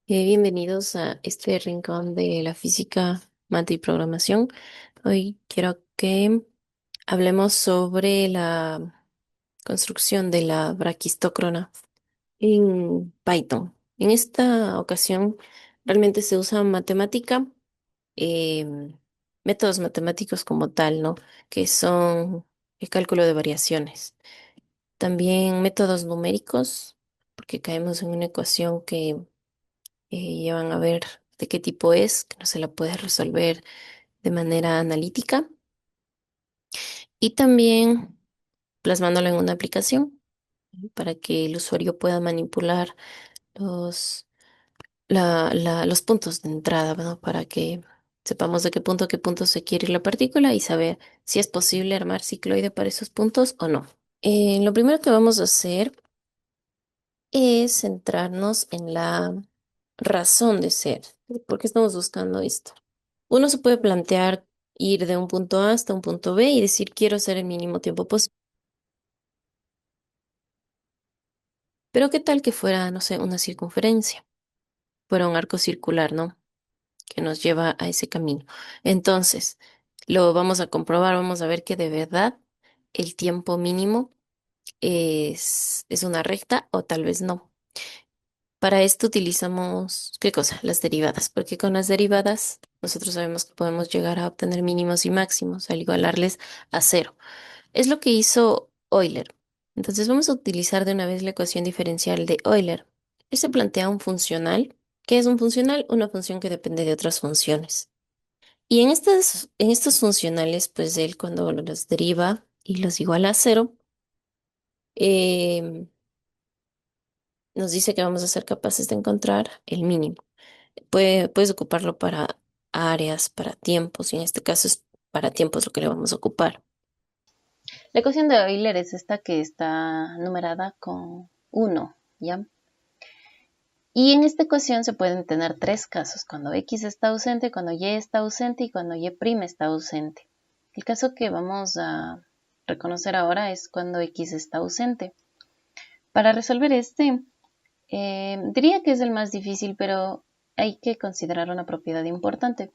Bienvenidos a este rincón de la física, mate y programación. Hoy quiero que hablemos sobre la construcción de la braquistócrona en Python. En esta ocasión realmente se usa matemática, métodos matemáticos como tal, ¿no? Que son el cálculo de variaciones. También métodos numéricos, porque caemos en una ecuación que ya van a ver de qué tipo es, que no se la puede resolver de manera analítica. Y también plasmándolo en una aplicación para que el usuario pueda manipular los, los puntos de entrada, ¿no? Para que sepamos de qué punto se quiere ir la partícula y saber si es posible armar cicloide para esos puntos o no. Lo primero que vamos a hacer es centrarnos en la razón de ser. ¿Por qué estamos buscando esto? Uno se puede plantear ir de un punto A hasta un punto B y decir quiero hacer el mínimo tiempo posible. Pero qué tal que fuera, no sé, una circunferencia, fuera un arco circular, ¿no? Que nos lleva a ese camino. Entonces, lo vamos a comprobar, vamos a ver que de verdad el tiempo mínimo es una recta o tal vez no. Para esto utilizamos, ¿qué cosa? Las derivadas, porque con las derivadas nosotros sabemos que podemos llegar a obtener mínimos y máximos al igualarles a cero. Es lo que hizo Euler. Entonces vamos a utilizar de una vez la ecuación diferencial de Euler. Él se plantea un funcional. ¿Qué es un funcional? Una función que depende de otras funciones. Y en estos funcionales, pues él cuando los deriva y los iguala a cero, em, nos dice que vamos a ser capaces de encontrar el mínimo. Puedes ocuparlo para áreas, para tiempos, y en este caso es para tiempos lo que le vamos a ocupar. La ecuación de Euler es esta que está numerada con 1, ¿ya? Y en esta ecuación se pueden tener tres casos, cuando x está ausente, cuando y está ausente y cuando y' está ausente. El caso que vamos a reconocer ahora es cuando x está ausente. Para resolver este, diría que es el más difícil, pero hay que considerar una propiedad importante.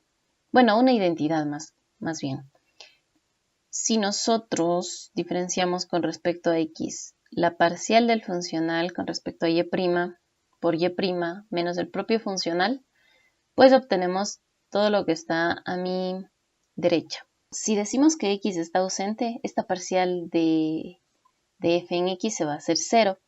Bueno, una identidad más bien. Si nosotros diferenciamos con respecto a x la parcial del funcional con respecto a y' por y' menos el propio funcional, pues obtenemos todo lo que está a mi derecha. Si decimos que x está ausente, esta parcial de f en x se va a hacer 0.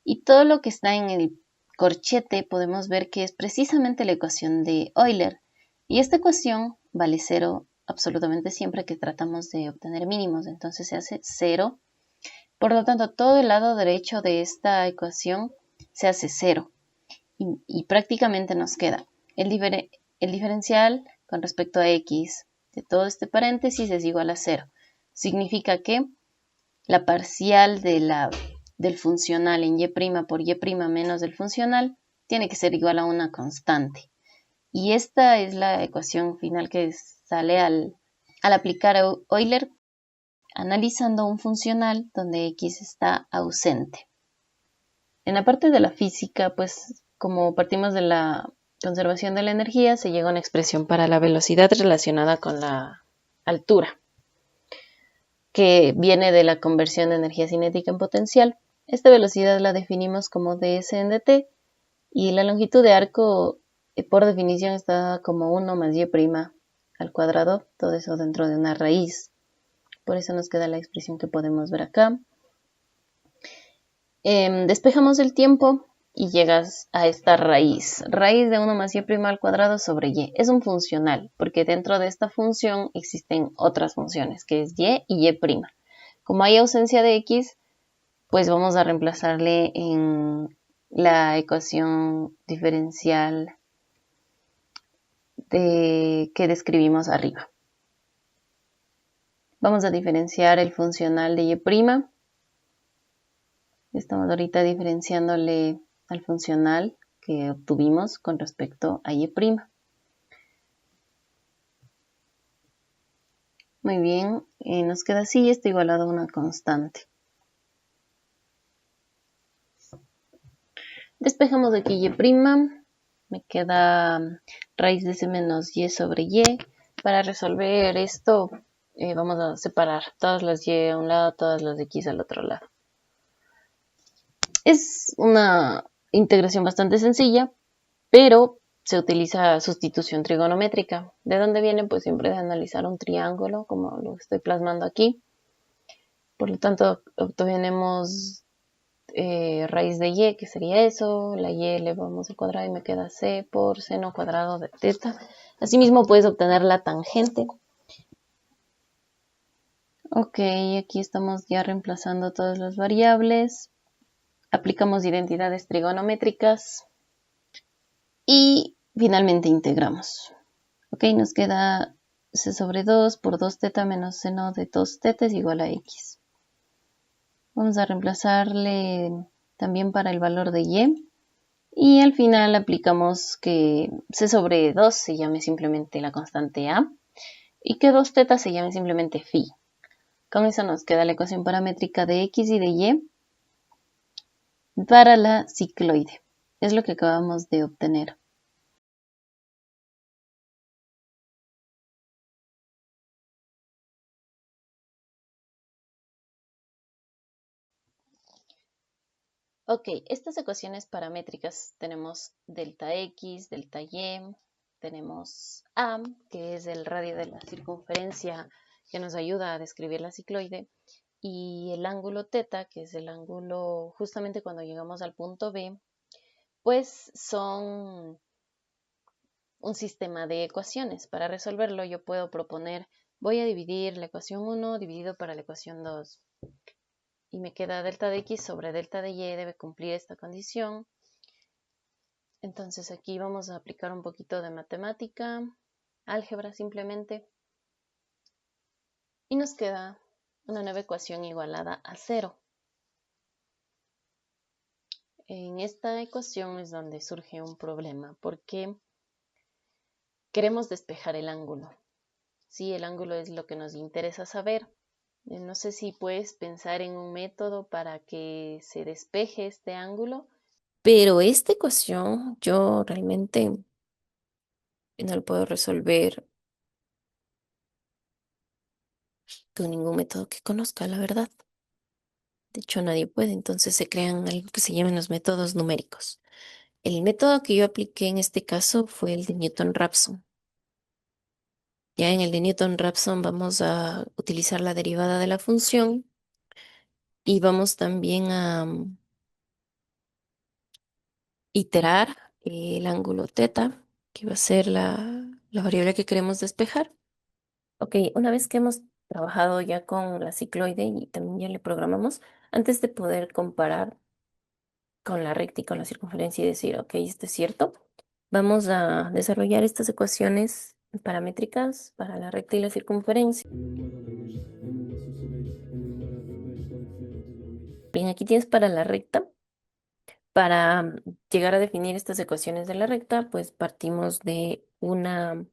Y todo lo que está en el corchete podemos ver que es precisamente la ecuación de Euler. Y esta ecuación vale 0 absolutamente siempre que tratamos de obtener mínimos. Entonces se hace 0. Por lo tanto, todo el lado derecho de esta ecuación se hace 0. Y prácticamente nos queda el diferencial con respecto a x de todo este paréntesis es igual a 0. Significa que la parcial del funcional en y' por y' menos del funcional tiene que ser igual a una constante. Y esta es la ecuación final que sale al aplicar Euler analizando un funcional donde x está ausente. En la parte de la física, pues como partimos de la conservación de la energía, se llega a una expresión para la velocidad relacionada con la altura, que viene de la conversión de energía cinética en potencial. Esta velocidad la definimos como ds en dt y la longitud de arco por definición está como 1 más y' al cuadrado, todo eso dentro de una raíz. Por eso nos queda la expresión que podemos ver acá. Despejamos el tiempo y llegas a esta raíz. Raíz de 1 más y' al cuadrado sobre y. Es un funcional, porque dentro de esta función existen otras funciones, que es y y'. Como hay ausencia de x, pues vamos a reemplazarle en la ecuación diferencial que describimos arriba. Vamos a diferenciar el funcional de y'. Estamos ahorita diferenciándole al funcional que obtuvimos con respecto a y'. Muy bien, nos queda así, esto igualado a una constante. Despejamos aquí y', Me queda raíz de c menos y sobre y. Para resolver esto, vamos a separar todas las y a un lado, todas las x al otro lado. Es una integración bastante sencilla, pero se utiliza sustitución trigonométrica. ¿De dónde viene? Pues siempre de analizar un triángulo, como lo estoy plasmando aquí. Por lo tanto, obtenemos raíz de y, que sería eso. La y elevamos al cuadrado y me queda c por seno cuadrado de teta. Asimismo, puedes obtener la tangente. Ok, aquí estamos ya reemplazando todas las variables. Aplicamos identidades trigonométricas y finalmente integramos. Ok, nos queda c sobre 2 por 2 teta menos seno de 2 teta es igual a x. Vamos a reemplazarle también para el valor de y. Y al final aplicamos que c sobre 2 se llame simplemente la constante a y que 2 teta se llame simplemente phi. Con eso nos queda la ecuación paramétrica de x y de y para la cicloide. Es lo que acabamos de obtener. Ok, estas ecuaciones paramétricas tenemos delta x, delta y, tenemos a, que es el radio de la circunferencia que nos ayuda a describir la cicloide, y el ángulo teta, que es el ángulo justamente cuando llegamos al punto B, pues son un sistema de ecuaciones. Para resolverlo yo puedo proponer, voy a dividir la ecuación 1 dividido para la ecuación 2 y me queda delta de x sobre delta de y debe cumplir esta condición. Entonces aquí vamos a aplicar un poquito de matemática, álgebra simplemente, y nos queda una nueva ecuación igualada a 0. En esta ecuación es donde surge un problema porque queremos despejar el ángulo. Sí, el ángulo es lo que nos interesa saber. No sé si puedes pensar en un método para que se despeje este ángulo. Pero esta ecuación yo realmente no la puedo resolver con ningún método que conozca, la verdad. De hecho, nadie puede, entonces se crean algo que se llaman los métodos numéricos. El método que yo apliqué en este caso fue el de Newton-Raphson. Ya en el de Newton-Raphson vamos a utilizar la derivada de la función y vamos también a iterar el ángulo teta, que va a ser la variable que queremos despejar. Ok, una vez que hemos trabajado ya con la cicloide y también ya le programamos, antes de poder comparar con la recta y con la circunferencia y decir, ok, esto es cierto, vamos a desarrollar estas ecuaciones paramétricas para la recta y la circunferencia. Bien, aquí tienes para la recta. Para llegar a definir estas ecuaciones de la recta, pues partimos de una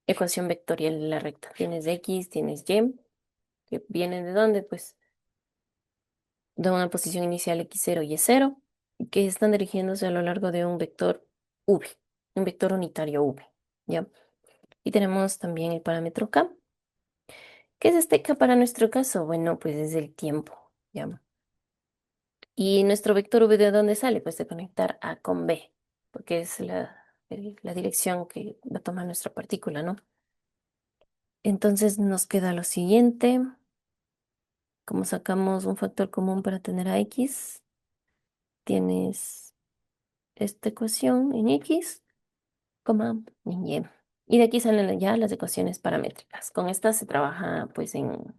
ecuación vectorial de la recta. Tienes x, tienes y, que vienen de dónde, pues de una posición inicial x0 y y0, que están dirigiéndose a lo largo de un vector v, un vector unitario v, ¿ya? Y tenemos también el parámetro k. ¿Qué es este k para nuestro caso? Bueno, pues es el tiempo, ¿ya? Y nuestro vector v, ¿de dónde sale? Pues de conectar a con b, porque es la dirección que va a tomar nuestra partícula, ¿no? Entonces nos queda lo siguiente. Como sacamos un factor común para tener a x, tienes esta ecuación en x, coma, en y. Y de aquí salen ya las ecuaciones paramétricas. Con estas se trabaja pues en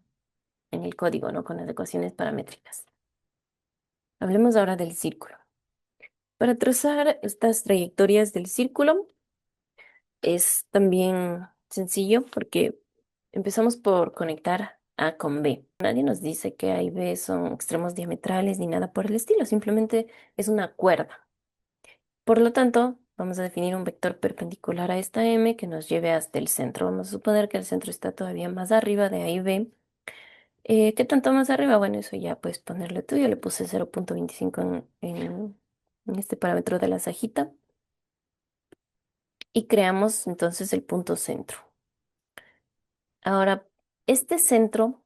el código, ¿no? Con las ecuaciones paramétricas. Hablemos ahora del círculo. Para trazar estas trayectorias del círculo es también sencillo porque empezamos por conectar A con B. Nadie nos dice que A y B son extremos diametrales ni nada por el estilo, simplemente es una cuerda. Por lo tanto, vamos a definir un vector perpendicular a esta M que nos lleve hasta el centro. Vamos a suponer que el centro está todavía más arriba de A y B. ¿Qué tanto más arriba? Bueno, eso ya puedes ponerle tú. Yo le puse 0,25 en este parámetro de la sajita. y creamos entonces el punto centro. Ahora, este centro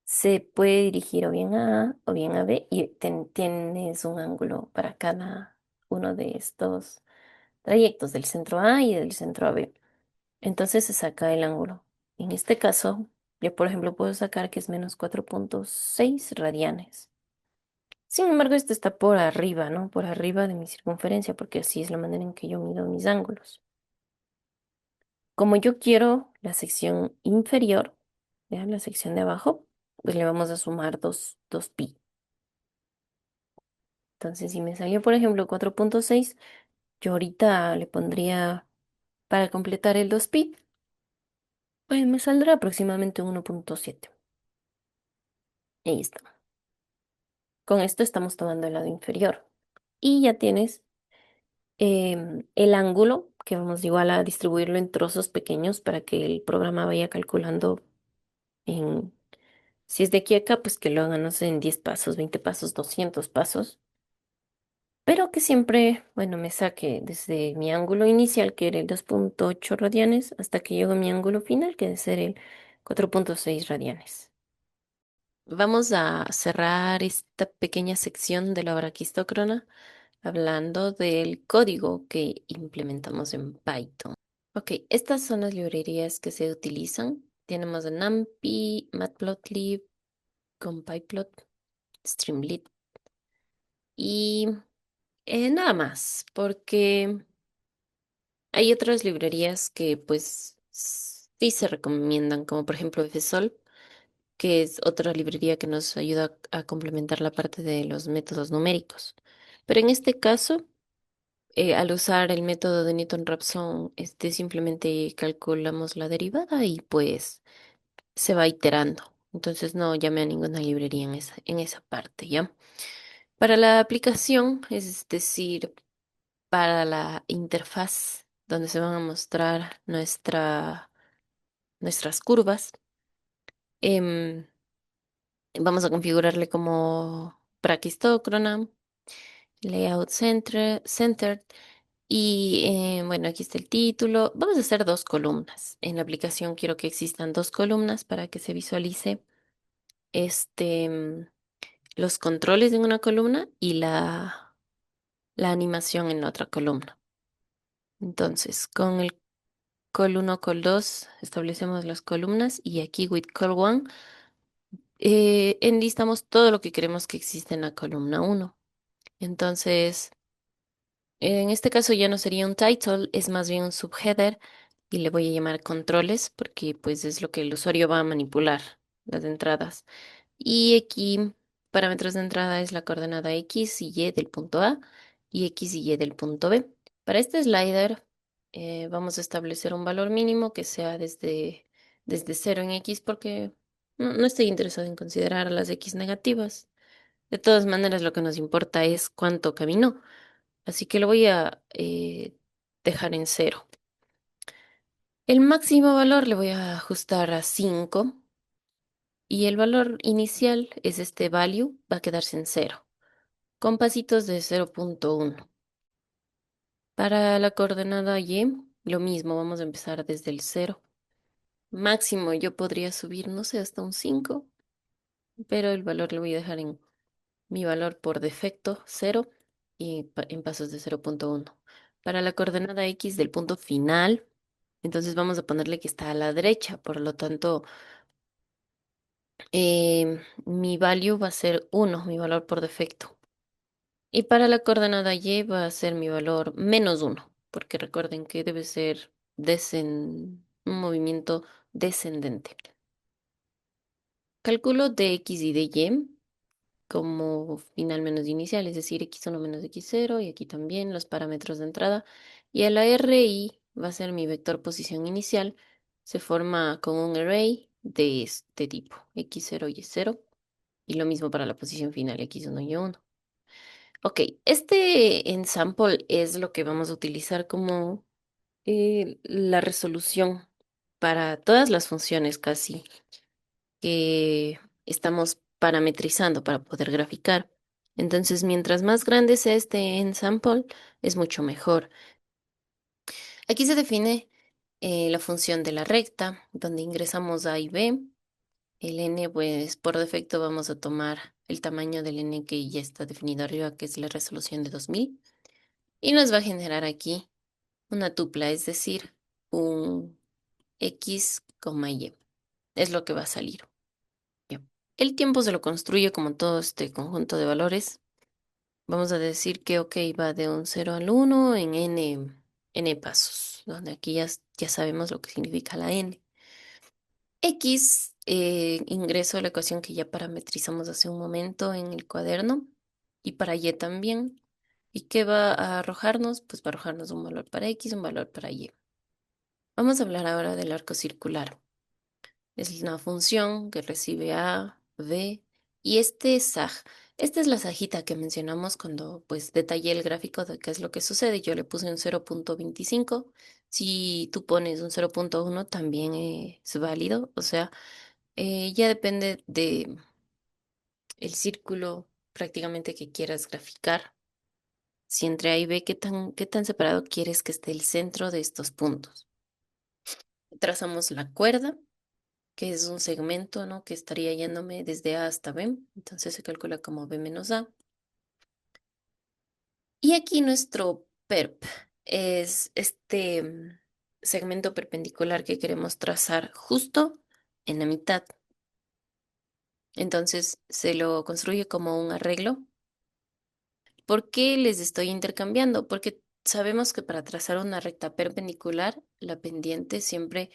se puede dirigir o bien a A o bien a B y tienes un ángulo para cada uno de estos trayectos del centro A y del centro a B. Entonces se saca el ángulo. En este caso, yo por ejemplo puedo sacar que es menos 4,6 radianes. Sin embargo, esto está por arriba, ¿no? Por arriba de mi circunferencia, porque así es la manera en que yo mido mis ángulos. Como yo quiero la sección inferior, ¿ya? La sección de abajo, pues le vamos a sumar dos pi. Entonces, si me salió, por ejemplo, 4,6, yo ahorita le pondría, para completar el 2pi, pues me saldrá aproximadamente 1,7. Ahí está. Con esto estamos tomando el lado inferior. Y ya tienes el ángulo, que vamos igual a distribuirlo en trozos pequeños para que el programa vaya calculando en, si es de aquí a acá, pues que lo hagan, no sé, en 10 pasos, 20 pasos, 200 pasos, pero que siempre, bueno, me saque desde mi ángulo inicial, que era el 2,8 radianes, hasta que llego a mi ángulo final, que debe ser el 4,6 radianes. Vamos a cerrar esta pequeña sección de la braquistócrona hablando del código que implementamos en Python. Ok, estas son las librerías que se utilizan. Tenemos a NumPy, Matplotlib, CompyPlot, Streamlit y nada más, porque hay otras librerías que pues sí se recomiendan, como por ejemplo FSOL, que es otra librería que nos ayuda a complementar la parte de los métodos numéricos. Pero en este caso, al usar el método de Newton-Raphson, simplemente calculamos la derivada y pues se va iterando. Entonces no llame a ninguna librería en esa parte, ¿ya? Para la aplicación, es decir, para la interfaz donde se van a mostrar nuestras curvas, em, vamos a configurarle como braquistócrona, layout centered y bueno, aquí está el título. Vamos a hacer dos columnas. En la aplicación quiero que existan dos columnas para que se visualice este, mm, los controles en una columna y la animación en la otra columna. Entonces, con el col 1, col 2 establecemos las columnas y aquí with col 1 enlistamos todo lo que queremos que exista en la columna 1. Entonces, en este caso ya no sería un title, es más bien un subheader y le voy a llamar controles porque pues es lo que el usuario va a manipular, las entradas. Y aquí parámetros de entrada es la coordenada X y Y del punto A y X y Y del punto B. Para este slider vamos a establecer un valor mínimo que sea desde 0 en X porque no estoy interesado en considerar las X negativas. De todas maneras, lo que nos importa es cuánto caminó. Así que lo voy a dejar en 0. El máximo valor le voy a ajustar a 5 y el valor inicial es este value, va a quedarse en 0, con pasitos de 0,1. Para la coordenada Y, lo mismo, vamos a empezar desde el 0. Máximo yo podría subir, no sé, hasta un 5, pero el valor le voy a dejar en mi valor por defecto 0 y en pasos de 0,1. Para la coordenada X del punto final, entonces vamos a ponerle que está a la derecha, por lo tanto, mi value va a ser 1, mi valor por defecto. Y para la coordenada Y va a ser mi valor -1, porque recuerden que debe ser un movimiento descendente. Cálculo de X y de Y como final menos inicial, es decir, X1 menos X0 y aquí también los parámetros de entrada. Y el RI va a ser mi vector posición inicial. Se forma con un array de este tipo, X0 y Y0. Y lo mismo para la posición final, X1 y Y1. Ok, este ensample es lo que vamos a utilizar como la resolución para todas las funciones casi que estamos parametrizando para poder graficar. Entonces, mientras más grande sea este ensample, es mucho mejor. Aquí se define la función de la recta, donde ingresamos A y B. El n, pues por defecto vamos a tomar el tamaño del n que ya está definido arriba, que es la resolución de 2000, y nos va a generar aquí una tupla, es decir, un x, y. Es lo que va a salir. Bien. El tiempo se lo construye como todo este conjunto de valores. Vamos a decir que, ok, va de un 0 al 1 en n pasos, donde aquí ya sabemos lo que significa la n. X, ingreso a la ecuación que ya parametrizamos hace un momento en el cuaderno, y para Y también. ¿Y qué va a arrojarnos? Pues va a arrojarnos un valor para X, un valor para Y. Vamos a hablar ahora del arco circular. Es una función que recibe A, B y este sag. Esta es la sajita que mencionamos cuando pues detallé el gráfico de qué es lo que sucede. Yo le puse un 0,25. Si tú pones un 0,1 también es válido. O sea, ya depende de el círculo prácticamente que quieras graficar. Si entre A y B, qué tan separado quieres que esté el centro de estos puntos. Trazamos la cuerda, que es un segmento, ¿no? Que estaría yéndome desde A hasta B. Entonces se calcula como B menos A. Y aquí nuestro PERP es este segmento perpendicular que queremos trazar justo en la mitad. Entonces se lo construye como un arreglo. ¿Por qué les estoy intercambiando? Porque sabemos que para trazar una recta perpendicular, la pendiente siempre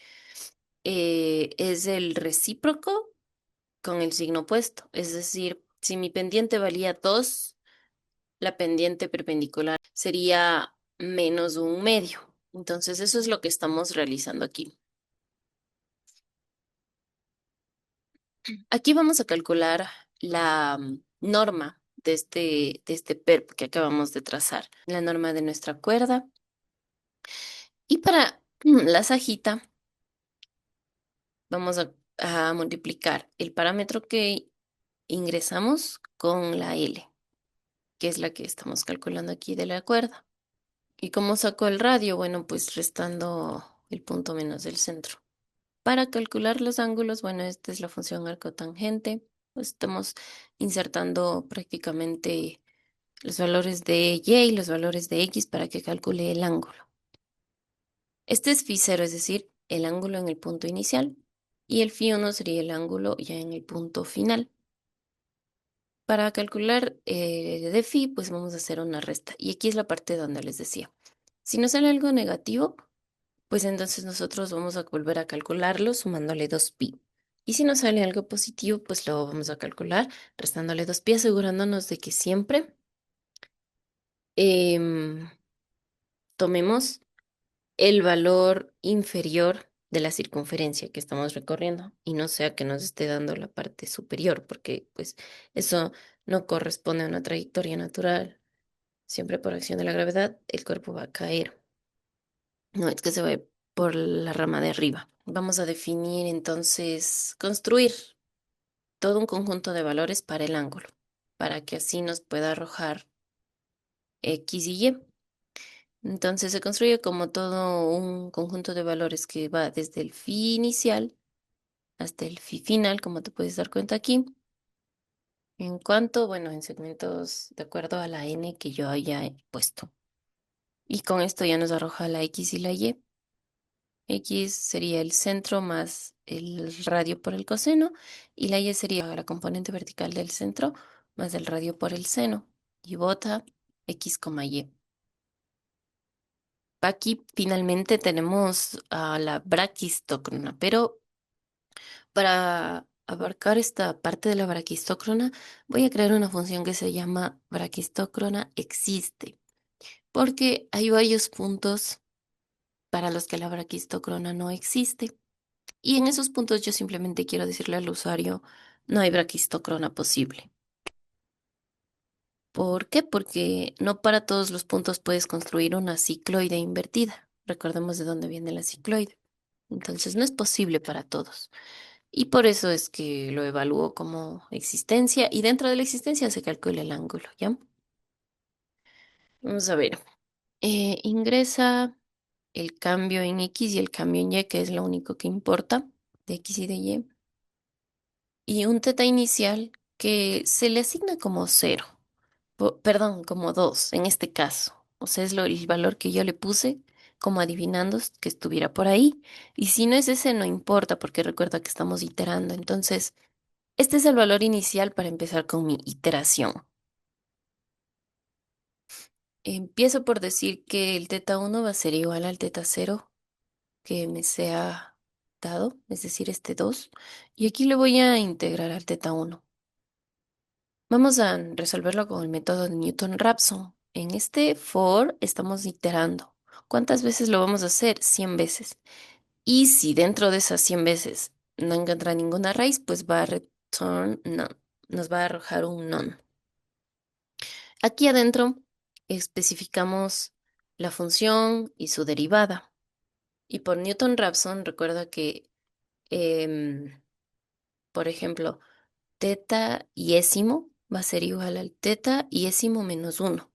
es el recíproco con el signo opuesto. Es decir, si mi pendiente valía 2, la pendiente perpendicular sería menos un medio. Entonces, eso es lo que estamos realizando aquí. Aquí vamos a calcular la norma de este PERP que acabamos de trazar, la norma de nuestra cuerda. Y para la sajita, vamos a multiplicar el parámetro que ingresamos con la L, que es la que estamos calculando aquí de la cuerda. ¿Y cómo saco el radio? Bueno, pues restando el punto menos del centro. Para calcular los ángulos, bueno, esta es la función arcotangente. Pues estamos insertando prácticamente los valores de Y y los valores de X para que calcule el ángulo. Este es φ0, es decir, el ángulo en el punto inicial, y el φ1 sería el ángulo ya en el punto final. Para calcular de phi, pues vamos a hacer una resta. Y aquí es la parte donde les decía. Si nos sale algo negativo, pues entonces nosotros vamos a volver a calcularlo sumándole 2pi. Y si nos sale algo positivo, pues lo vamos a calcular restándole 2pi, asegurándonos de que siempre em, tomemos el valor inferior de la circunferencia que estamos recorriendo y no sea que nos esté dando la parte superior, porque pues eso no corresponde a una trayectoria natural. Siempre por acción de la gravedad, el cuerpo va a caer. No es que se va por la rama de arriba. Vamos a definir entonces, construir todo un conjunto de valores para el ángulo, para que así nos pueda arrojar X y Y. Entonces se construye como todo un conjunto de valores que va desde el phi inicial hasta el phi final, como te puedes dar cuenta aquí. En cuanto, bueno, en segmentos de acuerdo a la n que yo haya puesto. Y con esto ya nos arroja la X y la Y. X sería el centro más el radio por el coseno y la Y sería la componente vertical del centro más el radio por el seno y bota X, Y. Aquí finalmente tenemos a la braquistócrona, pero para abarcar esta parte de la braquistócrona voy a crear una función que se llama braquistócrona existe, porque hay varios puntos para los que la braquistócrona no existe. Y en esos puntos yo simplemente quiero decirle al usuario, no hay braquistocrona posible. ¿Por qué? Porque no para todos los puntos puedes construir una cicloide invertida. Recordemos de dónde viene la cicloide. Entonces no es posible para todos. Y por eso es que lo evalúo como existencia y dentro de la existencia se calcula el ángulo, ¿ya? Vamos a ver. Ingresa. el cambio en X y el cambio en Y, que es lo único que importa, de X y de Y, y un teta inicial que se le asigna como cero, perdón, como 2 en este caso. O sea, es el valor que yo le puse como adivinando que estuviera por ahí. Y si no es ese, no importa, porque recuerda que estamos iterando. Entonces, este es el valor inicial para empezar con mi iteración. Empiezo por decir que el teta uno va a ser igual al teta cero que me sea dado, es decir, este 2. Y aquí le voy a integrar al teta uno. Vamos a resolverlo con el método de Newton-Raphson. En este for estamos iterando. ¿Cuántas veces lo vamos a hacer? 100 veces. Y si dentro de esas 100 veces no encuentra ninguna raíz, pues va a return none. Nos va a arrojar un none. Aquí adentro especificamos la función y su derivada. Y por Newton-Raphson, recuerda que, em, por ejemplo, teta iésimo va a ser igual al teta iésimo menos uno,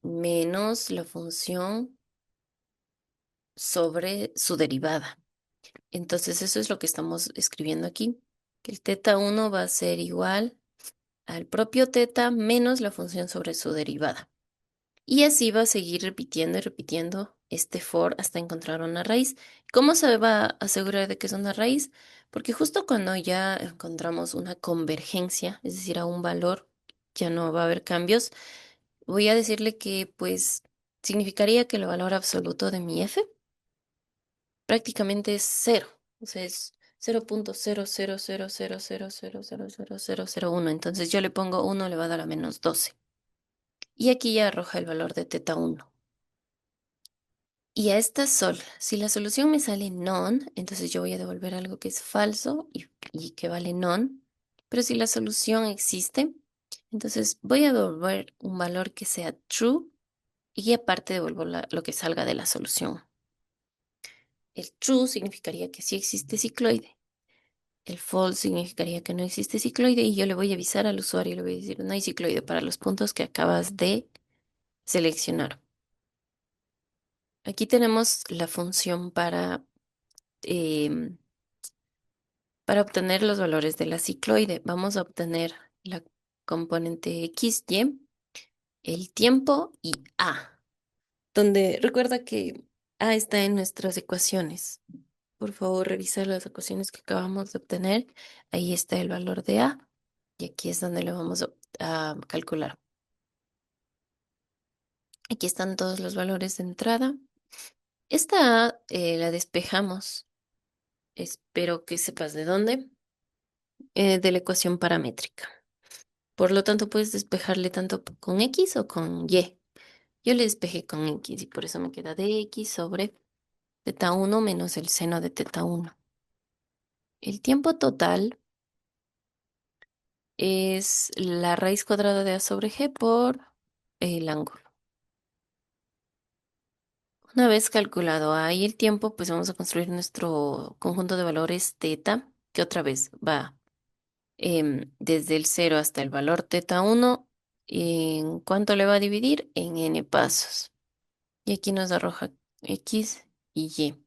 menos la función sobre su derivada. Entonces, eso es lo que estamos escribiendo aquí, que el teta uno va a ser igual al propio teta menos la función sobre su derivada. Y así va a seguir repitiendo y repitiendo este for hasta encontrar una raíz. ¿Cómo se va a asegurar de que es una raíz? Porque justo cuando ya encontramos una convergencia, es decir, a un valor, ya no va a haber cambios, voy a decirle que pues significaría que el valor absoluto de mi f prácticamente es cero. O sea, es 0.00000000001. Entonces yo le pongo uno, le va a dar a menos 12. Y aquí ya arroja el valor de teta uno. Y a esta sol, si la solución me sale non, entonces yo voy a devolver algo que es falso y que vale non. Pero si la solución existe, entonces voy a devolver un valor que sea true y aparte devuelvo lo que salga de la solución. El true significaría que sí existe cicloide. El false significaría que no existe cicloide y yo le voy a avisar al usuario, le voy a decir, no hay cicloide para los puntos que acabas de seleccionar. Aquí tenemos la función em, para obtener los valores de la cicloide. Vamos a obtener la componente x, y, el tiempo y a, donde recuerda que a está en nuestras ecuaciones. Por favor, revisa las ecuaciones que acabamos de obtener. Ahí está el valor de a y aquí es donde lo vamos a calcular. Aquí están todos los valores de entrada. Esta a la despejamos. Espero que sepas de dónde. De la ecuación paramétrica. Por lo tanto, puedes despejarle tanto con X o con Y. Yo le despejé con X y por eso me queda dx sobre teta uno menos el seno de teta uno. El tiempo total es la raíz cuadrada de a sobre g por el ángulo. Una vez calculado a y el tiempo, pues vamos a construir nuestro conjunto de valores teta, que otra vez va desde el cero hasta el valor teta uno. ¿En cuánto le va a dividir? En n pasos. Y aquí nos arroja X y Y.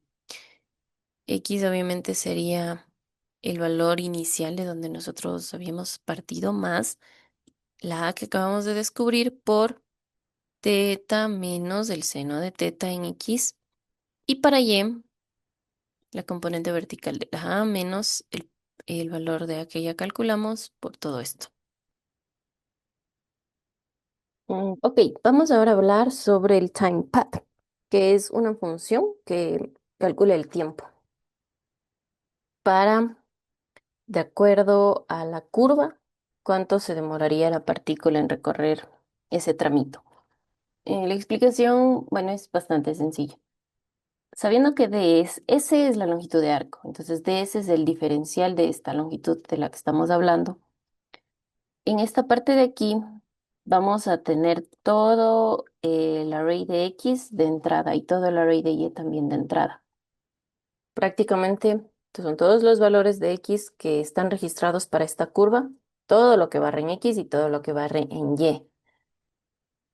X obviamente sería el valor inicial de donde nosotros habíamos partido más la A que acabamos de descubrir por teta menos el seno de teta en X. Y para Y, la componente vertical de la A menos el valor de A que ya calculamos por todo esto. Ok, vamos ahora a hablar sobre el time path, que es una función que calcula el tiempo para, de acuerdo a la curva, cuánto se demoraría la partícula en recorrer ese tramito. La explicación, bueno, es bastante sencilla. Sabiendo que ds, S es la longitud de arco, entonces ds es el diferencial de esta longitud de la que estamos hablando. En esta parte de aquí vamos a tener todo el array de X de entrada y todo el array de Y también de entrada. Prácticamente son todos los valores de X que están registrados para esta curva, todo lo que barre en X y todo lo que barre en Y.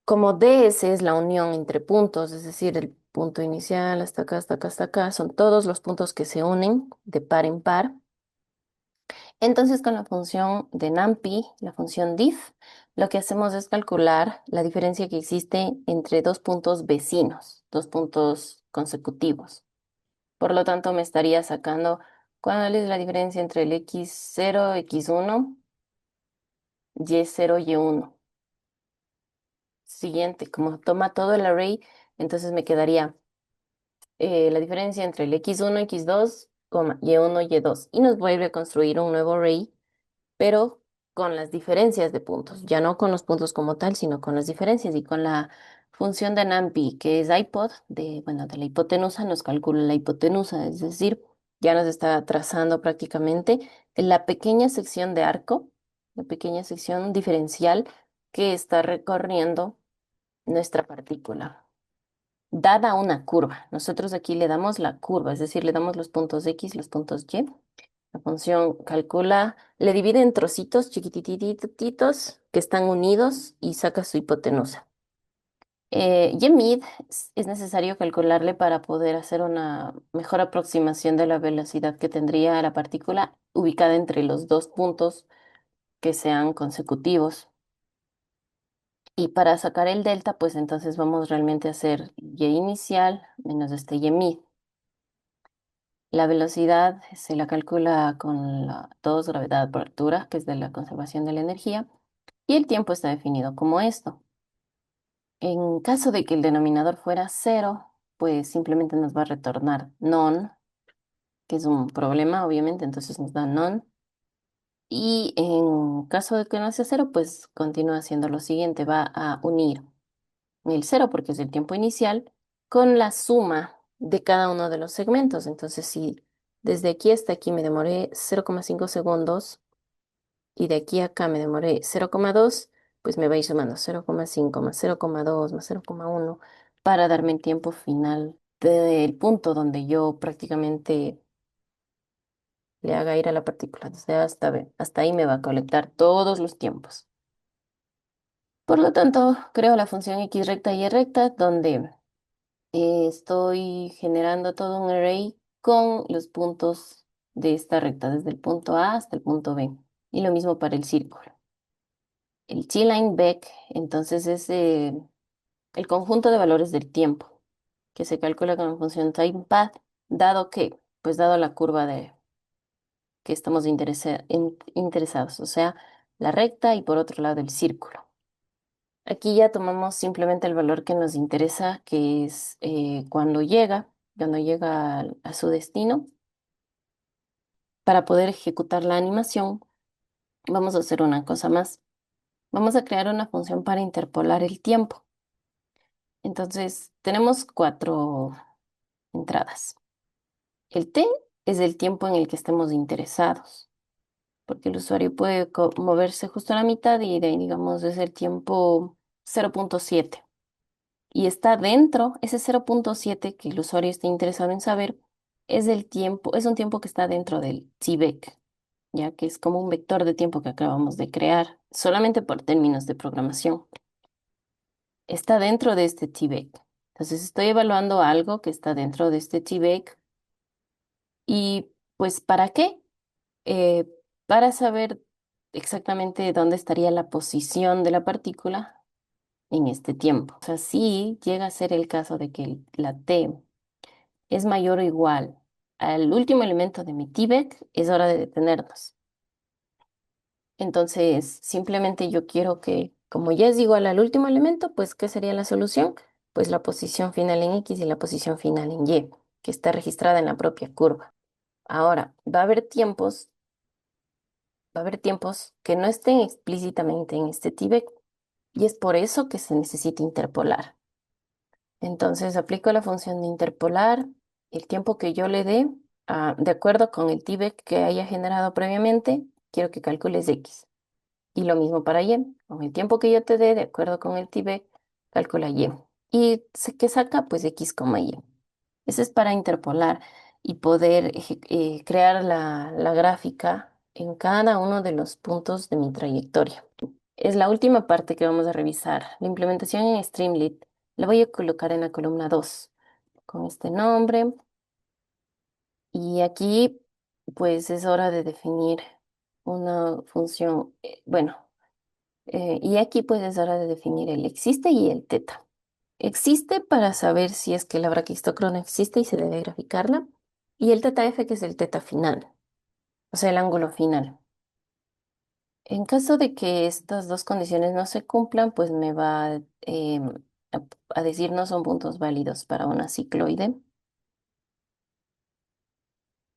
Como DS es la unión entre puntos, es decir, el punto inicial hasta acá, hasta acá, hasta acá, son todos los puntos que se unen de par en par. Entonces, con la función de NumPy, la función diff, lo que hacemos es calcular la diferencia que existe entre dos puntos vecinos, dos puntos consecutivos. Por lo tanto, me estaría sacando cuál es la diferencia entre el x0, x1, y0, y1. Siguiente, como toma todo el array, entonces me quedaría la diferencia entre el x1, x2, y1, y2. Y nos vuelve a construir un nuevo array, pero con las diferencias de puntos, ya no con los puntos como tal, sino con las diferencias y con la función de NumPy, que es iPod, bueno, de la hipotenusa, nos calcula la hipotenusa, es decir, ya nos está trazando prácticamente la pequeña sección de arco, la pequeña sección diferencial que está recorriendo nuestra partícula, dada una curva. Nosotros aquí le damos la curva, es decir, le damos los puntos X, los puntos Y. La función calcula, le divide en trocitos chiquitititos que están unidos y saca su hipotenusa. Y es necesario calcularle para poder hacer una mejor aproximación de la velocidad que tendría la partícula ubicada entre los dos puntos que sean consecutivos. Y para sacar el delta, pues entonces vamos realmente a hacer y inicial menos este y mid. La velocidad se la calcula con la 2 gravedad por altura, que es de la conservación de la energía, y el tiempo está definido como esto. En caso de que el denominador fuera cero, pues simplemente nos va a retornar none, que es un problema, obviamente, entonces nos da none. Y en caso de que no sea cero, pues continúa haciendo lo siguiente, va a unir el cero, porque es el tiempo inicial, con la suma de cada uno de los segmentos. Entonces, si desde aquí hasta aquí me demoré 0,5 segundos y de aquí a acá me demoré 0,2, pues me va a ir sumando 0,5 más 0,2 más 0,1 para darme el tiempo final del punto donde yo prácticamente le haga ir a la partícula. O sea, hasta ahí me va a colectar todos los tiempos. Por lo tanto, creo la función x recta y y recta, donde estoy generando todo un array con los puntos de esta recta, desde el punto A hasta el punto B. Y lo mismo para el círculo. El T-line back, entonces, es el conjunto de valores del tiempo, que se calcula con la función timePath, dado que, pues dado la curva de que estamos interesados, o sea, la recta y por otro lado el círculo. Aquí ya tomamos simplemente el valor que nos interesa, que es cuando llega a su destino. Para poder ejecutar la animación, vamos a hacer una cosa más. Vamos a crear una función para interpolar el tiempo. Entonces, tenemos cuatro entradas. El t es el tiempo en el que estemos interesados, porque el usuario puede moverse justo a la mitad y de ahí, digamos, es el tiempo 0,7. Y está dentro, ese 0,7 que el usuario está interesado en saber, es un tiempo que está dentro del TVEC, ya que es como un vector de tiempo que acabamos de crear, solamente por términos de programación. Está dentro de este TVEC. Entonces estoy evaluando algo que está dentro de este TVEC y pues ¿para qué? Eh, para saber exactamente dónde estaría la posición de la partícula en este tiempo. O sea, si llega a ser el caso de que la T es mayor o igual al último elemento de mi TVEC, es hora de detenernos. Entonces, simplemente yo quiero que, como ya es igual al último elemento, pues, ¿qué sería la solución? Pues la posición final en X y la posición final en Y, que está registrada en la propia curva. Ahora, va a haber tiempos que no estén explícitamente en este TVEC y es por eso que se necesita interpolar. Entonces, aplico la función de interpolar el tiempo que yo le dé, de acuerdo con el TVEC que haya generado previamente, quiero que calcules X. Y lo mismo para Y. Con el tiempo que yo te dé, de acuerdo con el TIBE, calcula Y. Y que saca, pues X, Y. Ese es para interpolar y poder crear la gráfica en cada uno de los puntos de mi trayectoria. Es la última parte que vamos a revisar. La implementación en Streamlit la voy a colocar en la columna 2 con este nombre. Y aquí, pues es hora de definir una función. Y aquí, pues es hora de definir el existe y el teta. Existe para saber si es que la braquistocrono existe y se debe graficarla. Y el teta f, que es el teta final, o sea, el ángulo final. En caso de que estas dos condiciones no se cumplan, pues me va a, a decir no son puntos válidos para una cicloide,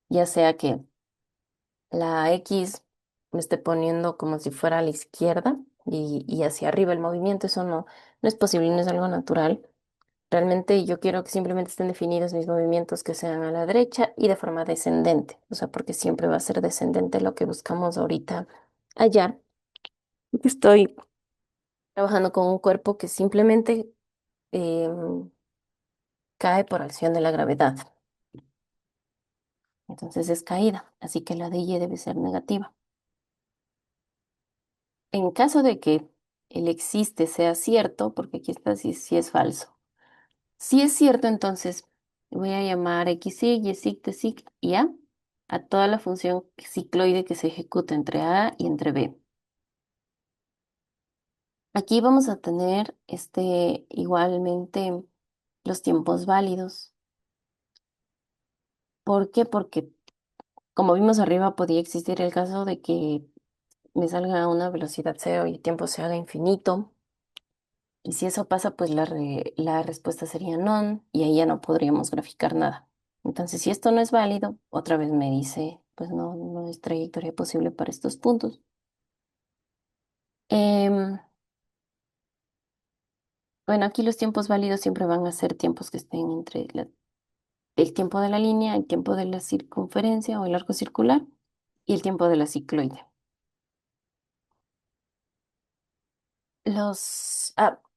ya sea que la X me esté poniendo como si fuera a la izquierda y hacia arriba el movimiento, eso no es posible, no es algo natural. Realmente yo quiero que simplemente estén definidos mis movimientos que sean a la derecha y de forma descendente, o sea, porque siempre va a ser descendente lo que buscamos ahorita hallar. Estoy trabajando con un cuerpo que simplemente em, cae por acción de la gravedad. Entonces es caída, así que la de Y debe ser negativa. En caso de que el existe sea cierto, porque aquí está si es falso. Si es cierto, entonces voy a llamar xig, yzig, tzig y a toda la función cicloide que se ejecuta entre A y entre B. Aquí vamos a tener igualmente los tiempos válidos. ¿Por qué? Porque como vimos arriba, podía existir el caso de que me salga a una velocidad cero y el tiempo se haga infinito. Y si eso pasa, pues la respuesta sería non y ahí ya no podríamos graficar nada. Entonces, si esto no es válido, otra vez me dice, pues no es trayectoria posible para estos puntos. Em, bueno, aquí los tiempos válidos siempre van a ser tiempos que estén entre el tiempo de la línea, el tiempo de la circunferencia o el arco circular y el tiempo de la cicloide.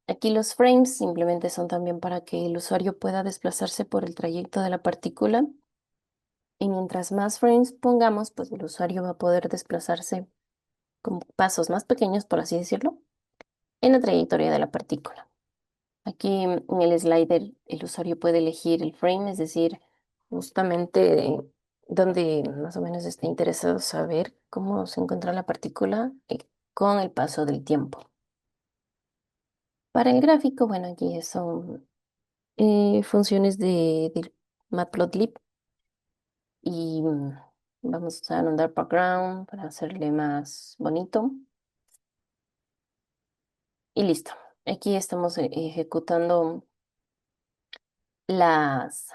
Aquí los frames simplemente son también para que el usuario pueda desplazarse por el trayecto de la partícula y mientras más frames pongamos, pues el usuario va a poder desplazarse con pasos más pequeños, por así decirlo, en la trayectoria de la partícula. Aquí en el slider el usuario puede elegir el frame, es decir, justamente donde más o menos está interesado saber cómo se encuentra la partícula con el paso del tiempo. Para el gráfico, bueno, aquí son funciones del Matplotlib y vamos a usar un dark background para hacerle más bonito y listo. Aquí estamos ejecutando las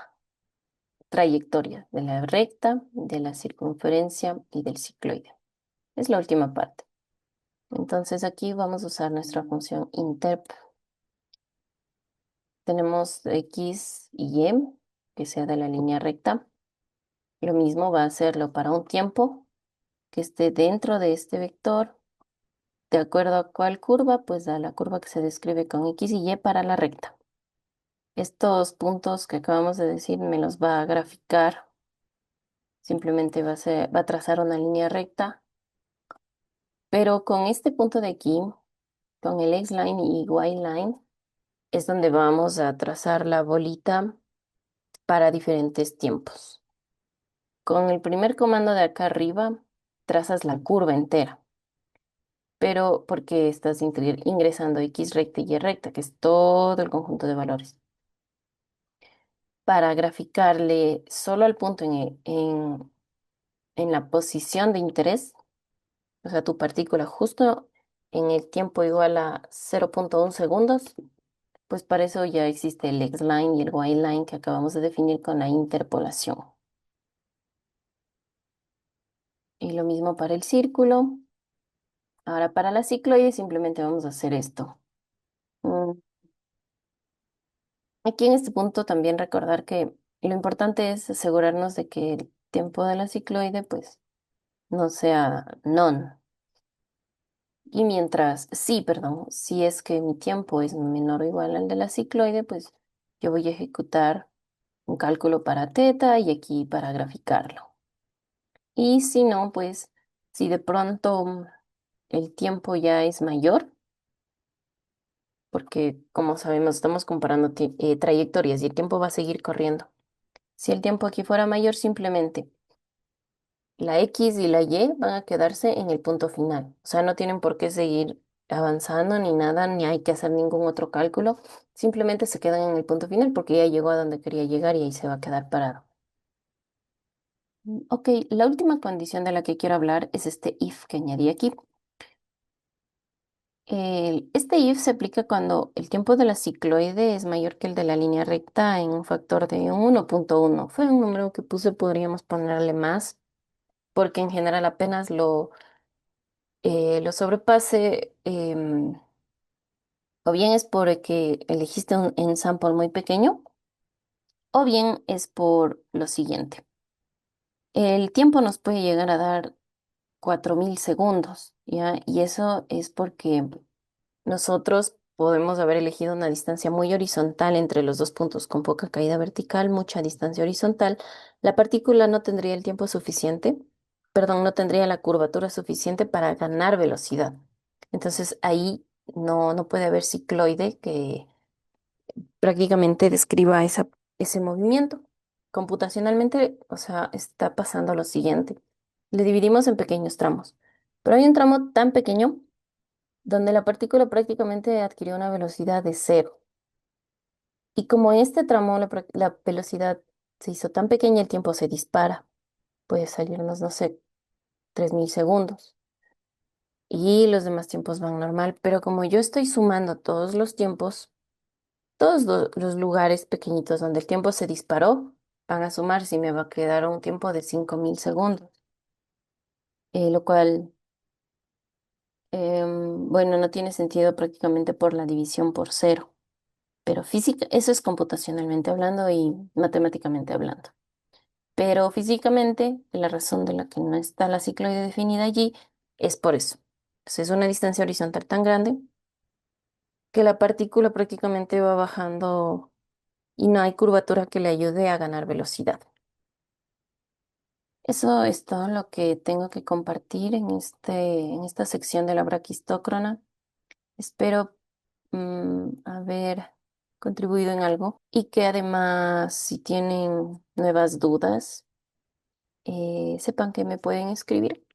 trayectorias de la recta, de la circunferencia y del cicloide. Es la última parte. Entonces aquí vamos a usar nuestra función interp. Tenemos x y y, que sea de la línea recta. Lo mismo va a hacerlo para un tiempo que esté dentro de este vector. De acuerdo a cuál curva, pues a la curva que se describe con X y Y para la recta. Estos puntos que acabamos de decir me los va a graficar. Simplemente va a trazar una línea recta. Pero con este punto de aquí, con el X-line y Y-line, es donde vamos a trazar la bolita para diferentes tiempos. Con el primer comando de acá arriba, trazas la curva entera. Pero porque estás ingresando X recta y Y recta, que es todo el conjunto de valores. Para graficarle solo al punto en la posición de interés, o sea, tu partícula justo en el tiempo igual a 0,1 segundos, pues para eso ya existe el X-line y el Y-line que acabamos de definir con la interpolación. Y lo mismo para el círculo. Ahora para la cicloide simplemente vamos a hacer esto. Mm, Aquí en este punto también recordar que lo importante es asegurarnos de que el tiempo de la cicloide pues no sea non. Y mientras, sí, perdón, si es que mi tiempo es menor o igual al de la cicloide, pues yo voy a ejecutar un cálculo para teta y aquí para graficarlo. Y si no, pues si de pronto el tiempo ya es mayor, porque como sabemos, estamos comparando trayectorias y el tiempo va a seguir corriendo. Si el tiempo aquí fuera mayor, simplemente la X y la Y van a quedarse en el punto final. O sea, no tienen por qué seguir avanzando ni nada, ni hay que hacer ningún otro cálculo. Simplemente se quedan en el punto final porque ya llegó a donde quería llegar y ahí se va a quedar parado. Ok, la última condición de la que quiero hablar es este if que añadí aquí. Este if se aplica cuando el tiempo de la cicloide es mayor que el de la línea recta en un factor de 1.1. Fue un número que puse, podríamos ponerle más, porque en general apenas lo sobrepase, o bien es porque elegiste un ensample muy pequeño, o bien es por lo siguiente. El tiempo nos puede llegar a dar 4000 segundos, ¿ya? Y eso es porque nosotros podemos haber elegido una distancia muy horizontal entre los dos puntos con poca caída vertical, mucha distancia horizontal. La partícula no tendría el tiempo suficiente, perdón, no tendría la curvatura suficiente para ganar velocidad. Entonces ahí no puede haber cicloide que prácticamente describa ese movimiento. Computacionalmente, o sea, está pasando lo siguiente. Le dividimos en pequeños tramos, pero hay un tramo tan pequeño donde la partícula prácticamente adquirió una velocidad de cero. Y como en este tramo la velocidad se hizo tan pequeña, el tiempo se dispara. Puede salirnos, no sé, 3000 segundos. Y los demás tiempos van normal. Pero como yo estoy sumando todos los tiempos, todos los lugares pequeñitos donde el tiempo se disparó, van a sumar si me va a quedar un tiempo de 5000 segundos. Lo cual, bueno, no tiene sentido prácticamente por la división por cero. Pero física, eso es computacionalmente hablando y matemáticamente hablando. Pero físicamente, la razón de la que no está la cicloide definida allí es por eso. Pues es una distancia horizontal tan grande que la partícula prácticamente va bajando y no hay curvatura que le ayude a ganar velocidad. Eso es todo lo que tengo que compartir en esta sección de la braquistócrona. Espero haber contribuido en algo y que además, si tienen nuevas dudas, sepan que me pueden escribir.